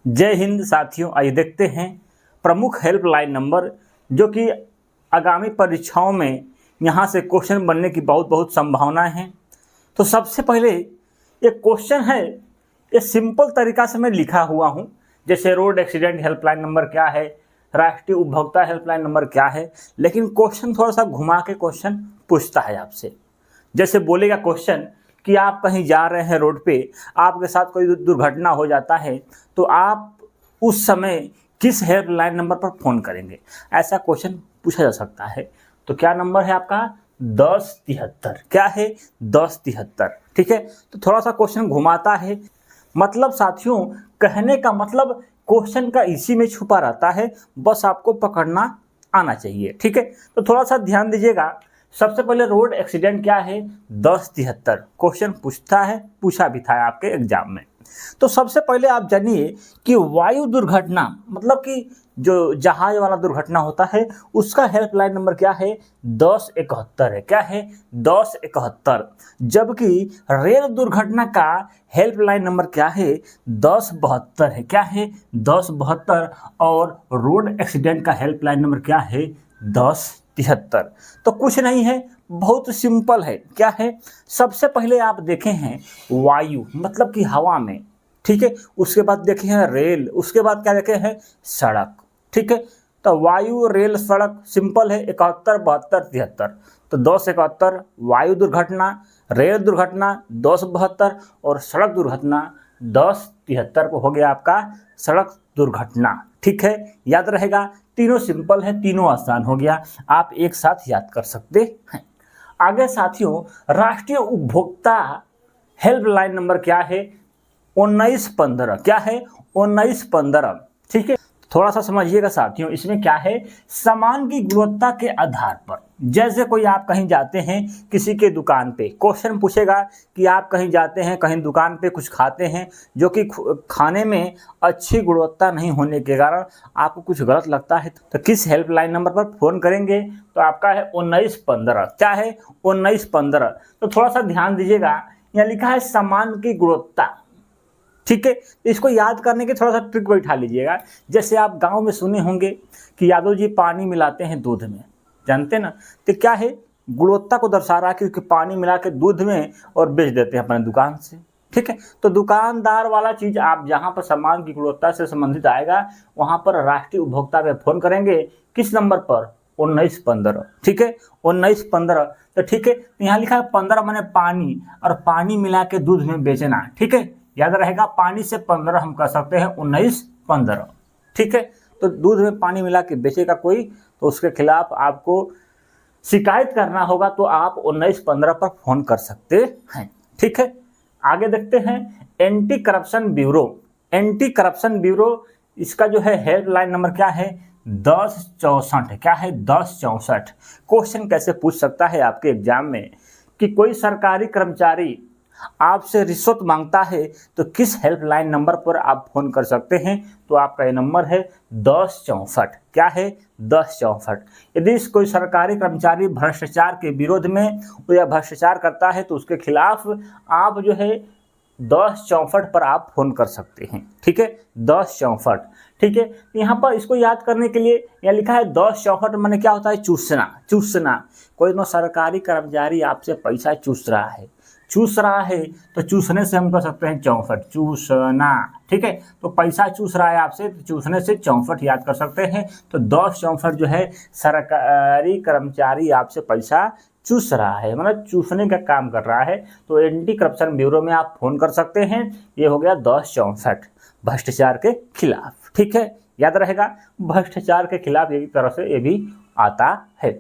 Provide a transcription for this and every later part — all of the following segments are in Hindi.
जय हिंद साथियों, आइए देखते हैं प्रमुख हेल्पलाइन नंबर जो कि आगामी परीक्षाओं में यहाँ से क्वेश्चन बनने की बहुत बहुत संभावनाएं हैं। तो सबसे पहले एक क्वेश्चन है, ये सिंपल तरीका से मैं लिखा हुआ हूँ, जैसे रोड एक्सीडेंट हेल्पलाइन नंबर क्या है, राष्ट्रीय उपभोक्ता हेल्पलाइन नंबर क्या है, लेकिन क्वेश्चन थोड़ा सा घुमा के क्वेश्चन पूछता है आपसे। जैसे बोलेगा क्वेश्चन कि आप कहीं जा रहे हैं रोड पे, आपके साथ कोई दुर्घटना हो जाता है तो आप उस समय किस हेल्पलाइन नंबर पर फ़ोन करेंगे, ऐसा क्वेश्चन पूछा जा सकता है। तो क्या नंबर है आपका 1073। क्या है 1073, ठीक है। तो थोड़ा सा क्वेश्चन घुमाता है, मतलब साथियों कहने का मतलब क्वेश्चन का इसी में छुपा रहता है, बस आपको पकड़ना आना चाहिए, ठीक है। तो थोड़ा सा ध्यान दीजिएगा। सबसे पहले रोड एक्सीडेंट क्या है 1073 क्वेश्चन पूछता है, पूछा भी था आपके एग्जाम में। तो सबसे पहले आप जानिए कि वायु दुर्घटना मतलब कि जो जहाज वाला दुर्घटना होता है उसका हेल्पलाइन नंबर क्या है 1071 है। क्या है 1071। जबकि रेल दुर्घटना का हेल्पलाइन नंबर क्या है 1072 है। क्या है 1072। और रोड एक्सीडेंट का हेल्पलाइन नंबर क्या है 1073। तो कुछ नहीं है, बहुत सिंपल है। क्या है, सबसे पहले आप देखे हैं वायु मतलब कि हवा में, ठीक है। उसके बाद देखे हैं रेल, उसके बाद क्या देखे हैं सड़क, ठीक है। तो वायु रेल सड़क सिंपल है, 71 72 73। तो 1071 वायु दुर्घटना, रेल दुर्घटना 1072 और सड़क दुर्घटना 1073 को हो गया आपका सड़क दुर्घटना, ठीक है। याद रहेगा, तीनों सिंपल है, तीनों आसान हो गया, आप एक साथ याद कर सकते हैं। आगे साथियों राष्ट्रीय उपभोक्ता हेल्पलाइन नंबर क्या है 1915। क्या है 1915, ठीक है। थोड़ा सा समझिएगा साथियों, इसमें क्या है सामान की गुणवत्ता के आधार पर, जैसे कोई आप कहीं जाते हैं किसी के दुकान पे, क्वेश्चन पूछेगा कि आप कहीं जाते हैं कहीं दुकान पे कुछ खाते हैं जो कि खाने में अच्छी गुणवत्ता नहीं होने के कारण आपको कुछ गलत लगता है, तो किस हेल्पलाइन नंबर पर फ़ोन करेंगे, तो आपका है 1915। क्या है 1915। तो थोड़ा सा ध्यान दीजिएगा, यहाँ लिखा है सामान की गुणवत्ता, ठीक है। इसको याद करने के थोड़ा सा ट्रिक बैठा लीजिएगा। जैसे आप गांव में सुने होंगे कि यादव जी पानी मिलाते हैं दूध में, जानते ना, तो क्या है गुणवत्ता को दर्शा रहा है क्योंकि पानी मिला के दूध में और बेच देते हैं अपने दुकान से, ठीक है। तो दुकानदार वाला चीज़ आप जहाँ पर सामान की गुणवत्ता से संबंधित आएगा वहाँ पर राष्ट्रीय उपभोक्ता पे फ़ोन करेंगे, किस नंबर पर 1915, ठीक है 1915। तो ठीक है, यहाँ लिखा है 15 माने पानी, और पानी मिला के दूध में बेचना, ठीक है। याद रहेगा, पानी से 15 हम कर सकते हैं 1915, ठीक है। तो दूध में पानी मिला के बेचेगा कोई तो उसके खिलाफ आपको शिकायत करना होगा, तो आप 1915 पर फोन कर सकते हैं, ठीक है। आगे देखते हैं anti corruption bureau. Anti corruption bureau इसका जो है हेल्पलाइन नंबर क्या है 1064। क्या है 1064। क्वेश्चन कैसे पूछ सकता है आपके एग्जाम में कि कोई सरकारी कर्मचारी आपसे रिश्वत मांगता है तो किस हेल्पलाइन नंबर पर आप फोन कर सकते हैं, तो आपका ये नंबर है 1064। क्या है 1064। यदि कोई सरकारी कर्मचारी भ्रष्टाचार के विरोध में या भ्रष्टाचार करता है तो उसके खिलाफ आप जो है 1064 पर आप फोन कर सकते हैं, ठीक है 1064, ठीक है। यहाँ पर इसको याद करने के लिए यहाँ लिखा है 1064 माने क्या होता है चूसना। चूसना, कोई ना सरकारी कर्मचारी आपसे पैसा चूस रहा है, चूस रहा है तो चूसने से हम कर सकते हैं 64, चूसना, ठीक है। तो पैसा चूस रहा है आपसे तो चूसने से 64 याद कर सकते हैं। तो 1064 जो है सरकारी कर्मचारी आपसे पैसा चूस रहा है, मतलब चूसने का काम कर रहा है, तो एंटी करप्शन ब्यूरो में आप फोन कर सकते हैं। ये हो गया 1064 भ्रष्टाचार के खिलाफ, ठीक है। याद रहेगा भ्रष्टाचार के खिलाफ एक तरह से ये भी आता है।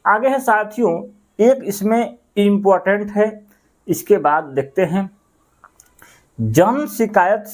आगे है साथियों एक इसमें इम्पोर्टेंट है, इसके बाद देखते हैं जन शिकायत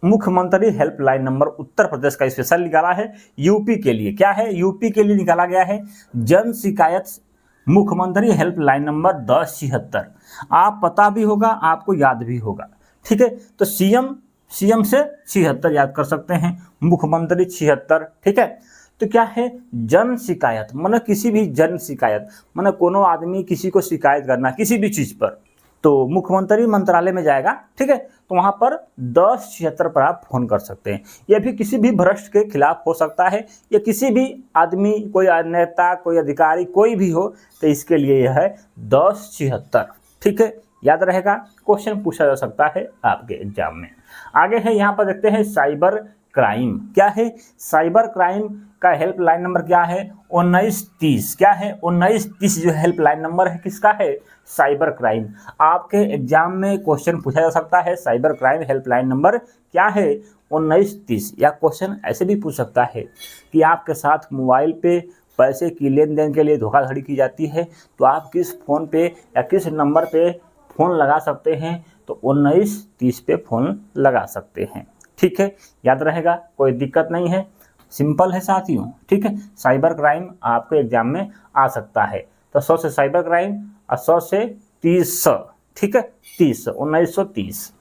मुख्यमंत्री हेल्पलाइन नंबर उत्तर प्रदेश का स्पेशल निकाला है यूपी के लिए। क्या है यूपी के लिए निकाला गया है जन शिकायत मुख्यमंत्री हेल्पलाइन नंबर 1076। आप पता भी होगा, आपको याद भी होगा, ठीक है। तो सीएम से 76 याद कर सकते हैं, मुख्यमंत्री 76, ठीक है। तो क्या है जन शिकायत, मतलब किसी भी जन शिकायत, मतलब कोनो आदमी किसी को शिकायत करना किसी भी चीज़ पर, तो मुख्यमंत्री मंत्रालय में जाएगा, ठीक है, तो वहाँ पर 1076 पर आप फ़ोन कर सकते हैं। यह भी किसी भी भ्रष्ट के खिलाफ हो सकता है, या किसी भी आदमी, कोई नेता, कोई अधिकारी, कोई भी हो, तो इसके लिए यह है 1076, ठीक है, याद रहेगा। क्वेश्चन पूछा जा सकता है आपके एग्जाम में। आगे है, यहाँ पर देखते हैं साइबर क्राइम क्या है। साइबर क्राइम का हेल्पलाइन नंबर क्या है? 1930। क्या है? 1930 जो हेल्पलाइन नंबर है किसका है? Cyber crime. आपके एग्जाम में क्वेश्चन पूछा जा सकता है साइबर क्राइम हेल्पलाइन नंबर क्या है? 1930। या क्वेश्चन ऐसे भी पूछ सकता है कि आपके साथ मोबाइल पे पैसे की लेन देन के लिए धोखाधड़ी की जाती है, तो आप किस फ़ोन पे या किस नंबर पे फ़ोन लगा सकते हैं? तो 1930 पे फ़ोन लगा सकते हैं, ठीक है, याद रहेगा, कोई दिक्कत नहीं है, सिंपल है साथियों, ठीक है। साइबर क्राइम आपके एग्जाम में आ सकता है, तो 100 से साइबर क्राइम और 100 से 30, ठीक है, 30, 1930।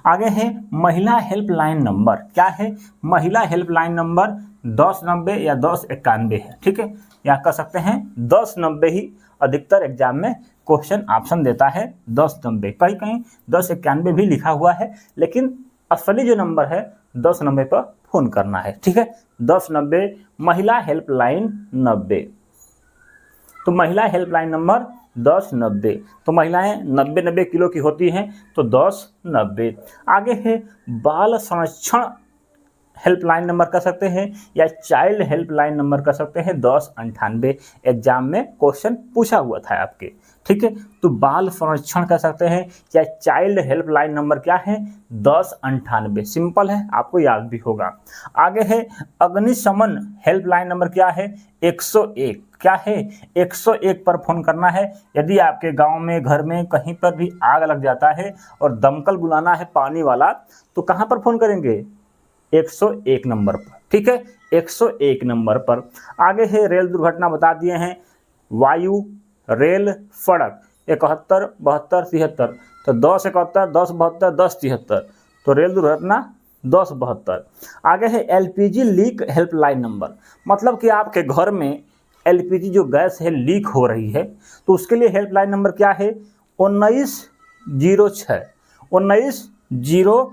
आगे है महिला हेल्पलाइन नंबर क्या है? महिला हेल्पलाइन नंबर 1090 या 1091 है, ठीक है, या कह सकते हैं 1090 ही अधिकतर एग्जाम में क्वेश्चन ऑप्शन देता है 1090, कहीं कहीं 1091 भी लिखा हुआ है, लेकिन असली जो नंबर है 1090 पर फ़ोन करना है, ठीक है, 1090 महिला हेल्पलाइन 90। तो महिला हेल्पलाइन नंबर 1090, तो महिलाएं 90 किलो की होती हैं, तो 1090। आगे है बाल संरक्षण हेल्पलाइन नंबर कर सकते हैं या चाइल्ड हेल्पलाइन नंबर कर सकते हैं 1098। एग्जाम में क्वेश्चन पूछा हुआ था आपके, ठीक है, तो बाल संरक्षण कर सकते हैं या चाइल्ड हेल्पलाइन नंबर क्या है? 1098, सिंपल है, आपको याद भी होगा। आगे है अग्निशमन हेल्पलाइन नंबर क्या है? 101। क्या है? 101 पर फ़ोन करना है। यदि आपके गांव में, घर में कहीं पर भी आग लग जाता है और दमकल बुलाना है पानी वाला, तो कहाँ पर फ़ोन करेंगे? 101 नंबर पर, ठीक है, 101 नंबर पर। आगे है रेल दुर्घटना बता दिए हैं, वायु, रेल, सड़क 71, 72, 73, तो 1071, 1072, 1073, तो रेल दुर्घटना 1072। आगे है एलपीजी लीक हेल्पलाइन नंबर, मतलब कि आपके घर में एलपीजी जो गैस है लीक हो रही है, तो उसके लिए हेल्पलाइन नंबर क्या है? 1906। 1906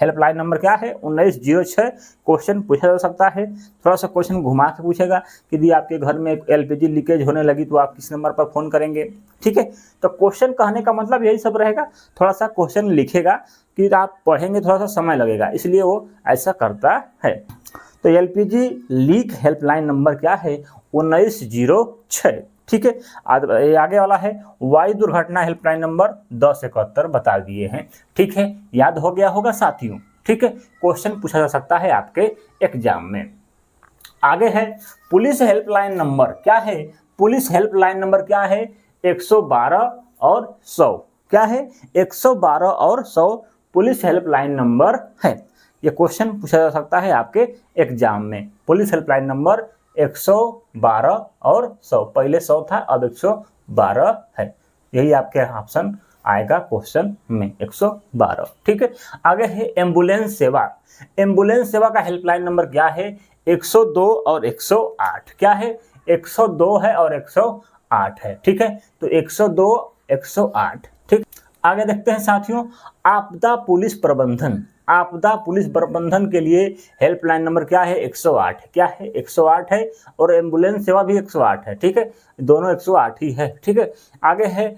हेल्पलाइन नंबर क्या है? 1906। क्वेश्चन पूछा जा सकता है, थोड़ा सा क्वेश्चन घुमा के पूछेगा कि यदि आपके घर में एलपीजी लीकेज होने लगी तो आप किस नंबर पर फ़ोन करेंगे, ठीक है। तो क्वेश्चन कहने का मतलब यही सब रहेगा, थोड़ा सा क्वेश्चन लिखेगा कि आप पढ़ेंगे थोड़ा सा समय लगेगा, इसलिए वो ऐसा करता है। तो एलपीजी लीक हेल्पलाइन नंबर क्या है? 1906, ठीक है। आगे वाला है वायु दुर्घटना हेल्पलाइन नंबर 1071 बता दिए हैं, ठीक है, याद हो गया होगा साथियों, ठीक है। क्वेश्चन पूछा जा सकता है आपके एग्जाम में। आगे है पुलिस हेल्पलाइन नंबर क्या है? पुलिस हेल्पलाइन नंबर क्या है? 112 और 100। क्या है? 112 और 100 पुलिस हेल्पलाइन नंबर है। ये क्वेश्चन पूछा जा सकता है आपके एग्जाम में। पुलिस हेल्पलाइन नंबर 112 और 100, पहले 100 था, अब 112 है, यही आपके ऑप्शन आएगा क्वेश्चन में, 112, ठीक है। आगे है एम्बुलेंस सेवा। एम्बुलेंस सेवा का हेल्पलाइन नंबर क्या है? 102 और 108। क्या है? 102 है और 108 है, ठीक है, तो 102, 108, ठीक। आगे देखते हैं साथियों आपदा पुलिस प्रबंधन। आपदा पुलिस प्रबंधन के लिए हेल्पलाइन नंबर क्या है? 108। क्या है? 108 है, और एम्बुलेंस सेवा भी 108 है, ठीक है, दोनों 108 ही है, ठीक है। आगे है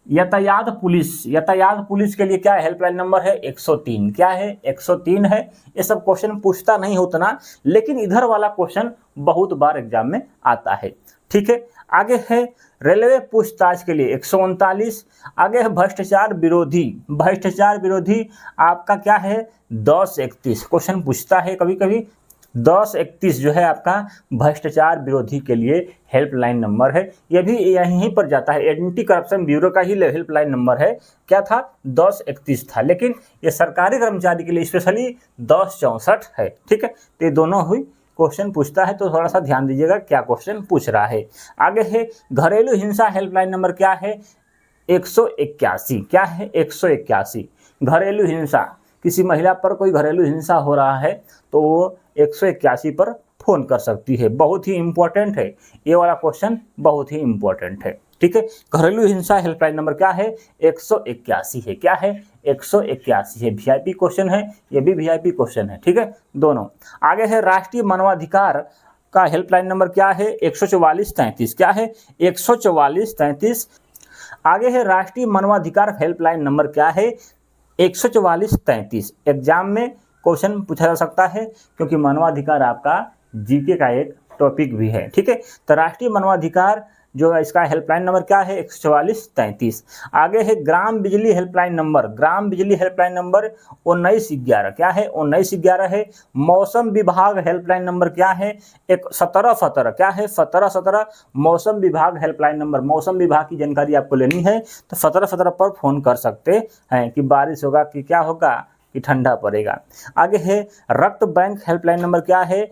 यातायात पुलिस। यातायात पुलिस के लिए क्या हेल्पलाइन नंबर है? 103। क्या है? 103 है। ये सब क्वेश्चन पूछता नहीं उतना, लेकिन इधर वाला क्वेश्चन बहुत बार एग्जाम में आता है, ठीक है। आगे है रेलवे पूछताछ के लिए 139। आगे है भ्रष्टाचार विरोधी। भ्रष्टाचार विरोधी आपका क्या है? 1031। क्वेश्चन पूछता है कभी कभी, 1031 जो है आपका भ्रष्टाचार विरोधी के लिए हेल्पलाइन नंबर है। यह भी यहीं पर जाता है, एंटी करप्शन ब्यूरो का ही हेल्पलाइन नंबर है। क्या था? 1031 था, लेकिन ये सरकारी कर्मचारी के लिए स्पेशली 1064 है, ठीक है। तो ये दोनों हुई क्वेश्चन पूछता है, तो थोड़ा सा ध्यान दीजिएगा क्या क्वेश्चन पूछ रहा है। आगे है घरेलू हिंसा हेल्पलाइन नंबर क्या है? 181। क्या है? 181। घरेलू हिंसा, किसी महिला पर कोई घरेलू हिंसा हो रहा है तो वो 181 पर फ़ोन कर सकती है। बहुत ही इम्पोर्टेंट है ये वाला क्वेश्चन, बहुत ही इम्पोर्टेंट है, ठीक है। घरेलू हिंसा हेल्पलाइन नंबर क्या है? 181 है। क्या है? 181 है। वीआईपी क्वेश्चन है, ये भी वीआईपी क्वेश्चन है, ठीक है दोनों। आगे है राष्ट्रीय मानवाधिकार का हेल्पलाइन नंबर क्या है? 14433। क्या है? 14433। आगे है राष्ट्रीय मानवाधिकार हेल्पलाइन नंबर क्या है? 14433। एग्जाम में क्वेश्चन पूछा जा सकता है क्योंकि मानवाधिकार आपका जीके का एक टॉपिक भी है, ठीक है। तो राष्ट्रीय मानवाधिकार जो है इसका हेल्पलाइन नंबर क्या है? 14433। आगे है ग्राम बिजली हेल्पलाइन नंबर, ग्राम बिजली हेल्पलाइन नंबर 1911। क्या है? 1911 है। मौसम विभाग हेल्पलाइन नंबर क्या है? 1717। क्या है? 1717 मौसम विभाग हेल्पलाइन नंबर। मौसम विभाग की जानकारी आपको लेनी है तो 1717 पर फोन कर सकते हैं कि बारिश होगा कि क्या होगा कि ठंडा पड़ेगा। आगे है रक्त बैंक हेल्पलाइन नंबर क्या है?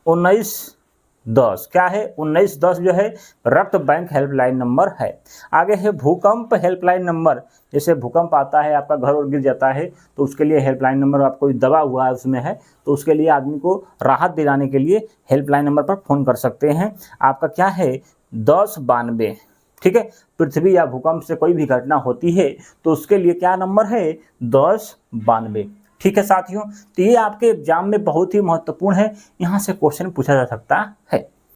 1910। क्या है? 1910 जो है रक्त बैंक हेल्पलाइन नंबर है। आगे है भूकंप हेल्पलाइन नंबर, जैसे भूकंप आता है आपका घर और गिर जाता है तो उसके लिए हेल्पलाइन नंबर, आपको दबा हुआ है उसमें है तो उसके लिए आदमी को राहत दिलाने के लिए हेल्पलाइन नंबर पर फोन कर सकते हैं। आपका क्या है? 1092, ठीक है। पृथ्वी या भूकंप से कोई भी घटना होती है तो उसके लिए क्या नंबर है? 1092, ठीक है साथियों। तो ये आपके एग्जाम में बहुत ही महत्वपूर्ण है, यहाँ से क्वेश्चन पूछा जा सकता है।